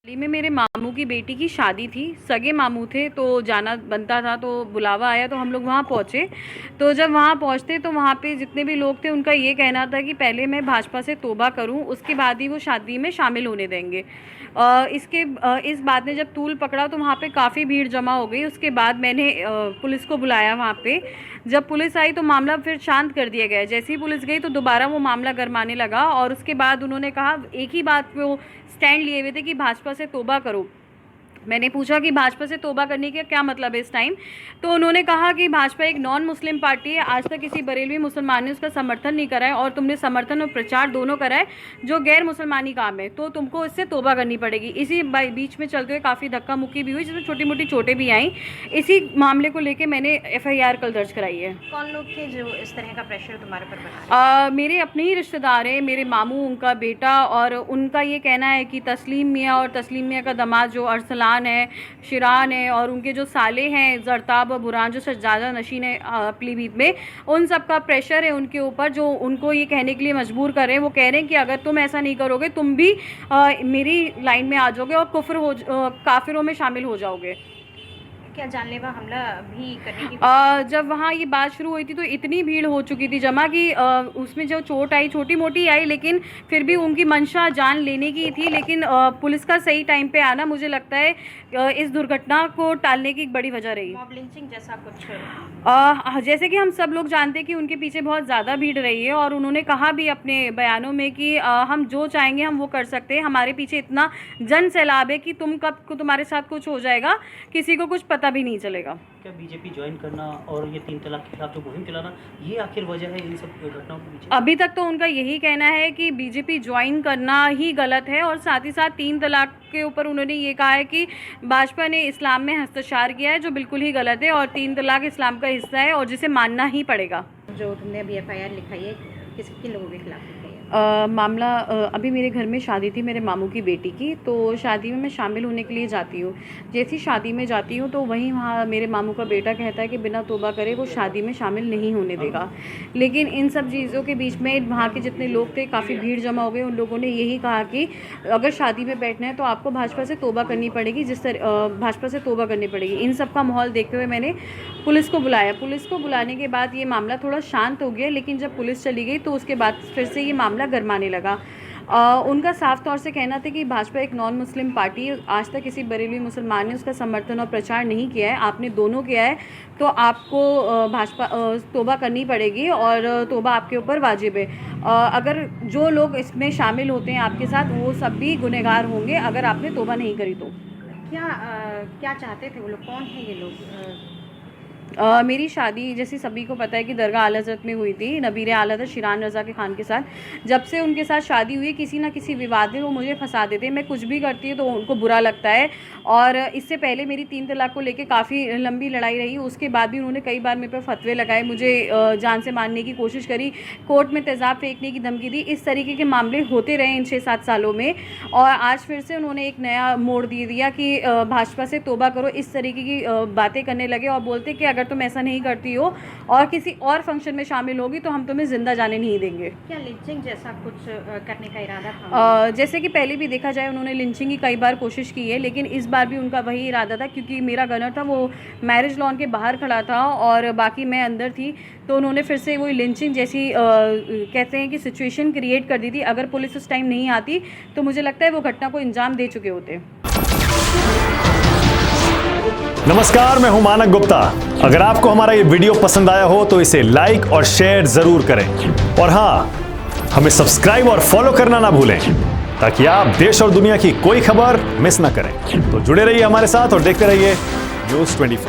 हाल में मेरे मामू की बेटी की शादी थी। सगे मामू थे तो जाना बनता था, तो बुलावा आया तो हम लोग वहाँ पहुँचे। तो जब वहाँ पहुँचते तो वहाँ पे जितने भी लोग थे उनका ये कहना था कि पहले मैं भाजपा से तौबा करूँ, उसके बाद ही वो शादी में शामिल होने देंगे। इस बात ने जब तूल पकड़ा तो वहाँ पे काफ़ी भीड़ जमा हो गई। उसके बाद मैंने पुलिस को बुलाया वहाँ पे। जब पुलिस आई तो मामला फिर शांत कर दिया गया। जैसे ही पुलिस गई तो दोबारा वो मामला गरमाने लगा और उसके बाद उन्होंने कहा, एक ही बात पे वो स्टैंड लिए हुए थे कि भाजपा से तौबा करो। मैंने पूछा कि भाजपा से तौबा करने का क्या मतलब है इस टाइम। तो उन्होंने कहा कि भाजपा एक नॉन मुस्लिम पार्टी है, आज तक किसी बरेलवी मुसलमान ने उसका समर्थन नहीं करा है और तुमने समर्थन और प्रचार दोनों करा है जो गैर मुसलमानी काम है, तो तुमको इससे तौबा करनी पड़ेगी। इसी बीच में चलते हुए काफ़ी धक्का मुक्की भी हुई जिसमें छोटी मोटी चोटें भी आई। इसी मामले को लेकर मैंने FIR कल दर्ज कराई है। कौन लोग थे जो इस तरह का प्रेशर तुम्हारे पर बना? मेरे अपने ही रिश्तेदार हैं, मेरे मामू, उनका बेटा, और उनका ये कहना है कि तस्लीम मियाँ और तस्लीम मियाँ का दामाद जो अरसलान है, शिरान है, और उनके जो साले हैं जरताब और बुरान जो सज्जादा नशीन है पीलीभीत में, उन सब का प्रेशर है उनके ऊपर जो उनको ये कहने के लिए मजबूर कर रहे हैं। वो कह रहे हैं कि अगर तुम ऐसा नहीं करोगे तुम भी मेरी लाइन में आ जाओगे और काफिरों में शामिल हो जाओगे। क्या जानलेवा हमला भी करने की जब वहाँ ये बात शुरू हुई थी तो इतनी भीड़ हो चुकी थी जमा कि उसमें जो चोट आई छोटी मोटी आई, लेकिन फिर भी उनकी मंशा जान लेने की थी। लेकिन पुलिस का सही टाइम पे आना मुझे लगता है इस दुर्घटना को टालने की एक बड़ी वजह रही। मॉब लिंचिंग जैसा कुछ? जैसे कि हम सब लोग जानते हैं कि उनके पीछे बहुत ज़्यादा भीड़ रही है और उन्होंने कहा भी अपने बयानों में कि हम जो चाहेंगे हम वो कर सकते हैं, हमारे पीछे इतना जन सैलाब है कि तुम कब को तुम्हारे साथ कुछ हो जाएगा किसी को कुछ पता भी नहीं चलेगा। क्या बीजेपी ज्वाइन करना और ये 3 तलाक के खिलाफ जो मुहिम चलाना ये आखिर वजह है इन सब घटनाओं के पीछे? अभी तक तो उनका यही कहना है कि बीजेपी ज्वाइन करना ही गलत है, और साथ ही साथ 3 तलाक के ऊपर उन्होंने ये कहा है कि भाजपा ने इस्लाम में हस्तक्षेप किया है, जो बिल्कुल ही गलत है, और 3 तलाक इस्लाम का हिस्सा है और जिसे मानना ही पड़ेगा। जो तुमने अभी FIR लिखाई है किन लोगों के खिलाफ लिखाई है? मामला अभी मेरे घर में शादी थी मेरे मामू की बेटी की, तो शादी में मैं शामिल होने के लिए जाती हूँ। जैसी शादी में जाती हूँ तो वहाँ मेरे मामू का बेटा कहता है कि बिना तौबा करे वो शादी में शामिल नहीं होने देगा। लेकिन इन सब चीज़ों के बीच में वहाँ के जितने लोग थे काफ़ी भीड़ जमा हो गए। उन लोगों ने यही कहा कि अगर शादी में बैठना है तो आपको भाजपा से तौबा करनी पड़ेगी, भाजपा से तौबा करनी पड़ेगी। इन सब का माहौल देखते हुए मैंने पुलिस को बुलाया। पुलिस को बुलाने के बाद ये मामला थोड़ा शांत हो गया, लेकिन जब पुलिस चली गई तो उसके बाद फिर से ये मामला गरमाने लगा। उनका साफ तौर से कहना था कि भाजपा एक नॉन मुस्लिम पार्टी है, आज तक किसी बरेलवी मुसलमान ने उसका समर्थन और प्रचार नहीं किया है, आपने दोनों किया है, तो आपको भाजपा तौबा करनी पड़ेगी और तौबा आपके ऊपर वाजिब है। अगर जो लोग इसमें शामिल होते हैं आपके साथ वो सब भी गुनहगार होंगे अगर आपने तौबा नहीं करी तो। क्या चाहते थे वो लोग? कौन है ये लोग? मेरी शादी जैसे सभी को पता है कि दरगाह आला हज़रत में हुई थी नबीर आला हज़रत शिरान रज़ा के खान के साथ। जब से उनके साथ शादी हुई किसी ना किसी विवाद में वो मुझे फंसा देते हैं। मैं कुछ भी करती हूँ तो उनको बुरा लगता है, और इससे पहले मेरी 3 तलाक को लेकर काफ़ी लंबी लड़ाई रही। उसके बाद भी उन्होंने कई बार मेरे पर फतवे लगाए, मुझे जान से मारने की कोशिश करी, कोर्ट में तेज़ाब फेंकने की धमकी दी। इस तरीके के मामले होते रहे इन 6-7 सालों में, और आज फिर से उन्होंने एक नया मोड़ दे दिया कि भाजपा से तौबा करो, इस तरीके की बातें करने लगे और बोलते कि अगर तुम ऐसा नहीं करती हो और किसी और फंक्शन में शामिल होगी तो हम तुम्हें जिंदा जाने नहीं देंगे। क्या लिंचिंग जैसा कुछ करने का इरादा था? जैसे कि पहले भी देखा जाए उन्होंने लिंचिंग की कई बार कोशिश की है, लेकिन इस बार भी उनका वही इरादा था। क्योंकि मेरा गनर था वो मैरिज लॉन के बाहर खड़ा था और बाकी मैं अंदर थी, तो उन्होंने फिर से वही लिंचिंग जैसी कहते हैं कि सिचुएशन क्रिएट कर दी थी। अगर पुलिस उस टाइम नहीं आती तो मुझे लगता है वो घटना को अंजाम दे चुके होते। नमस्कार, मैं हूं मानक गुप्ता। अगर आपको हमारा ये वीडियो पसंद आया हो तो इसे लाइक और शेयर जरूर करें, और हाँ, हमें सब्सक्राइब और फॉलो करना ना भूलें ताकि आप देश और दुनिया की कोई खबर मिस ना करें। तो जुड़े रहिए हमारे साथ और देखते रहिए News 24।